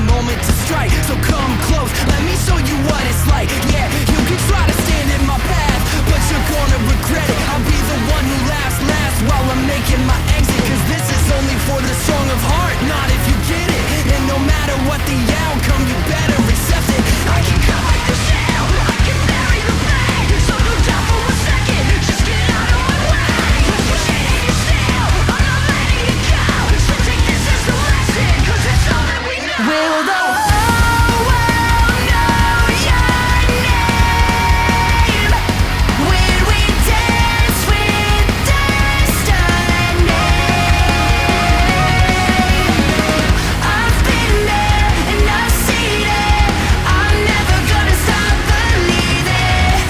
moment to strike. So come close, let me show you what it's like. Yeah, you can try to stand in my path, but you're gonna regret it. I'll be the one who laughs last while I'm making my exit. Cause this is only for the strong of heart, not if you get it. And no matter what the outcome, you better accept it. I can cut like the shell, I can bury the pain. So don't doubt for a second, just get out of my way. Push it in your still, I'm not letting it go. So take this as a lesson, cause it's all that we know. Will the whole world know your name when we dance with destiny? I've been there and I've seen it. I'm never gonna stop believing.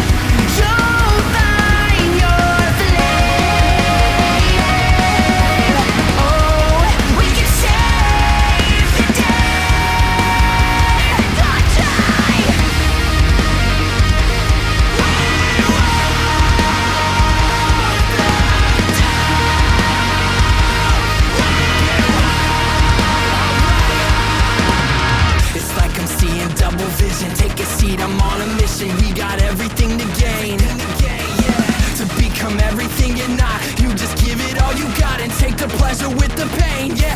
You'll find your flame. Oh, we can save the day, not die. It's like I'm seeing double vision. Take a seat, I'm on a mission. We got everything to gain. To become everything you're not, you just give it all you got and take the pleasure with the pain. Yeah,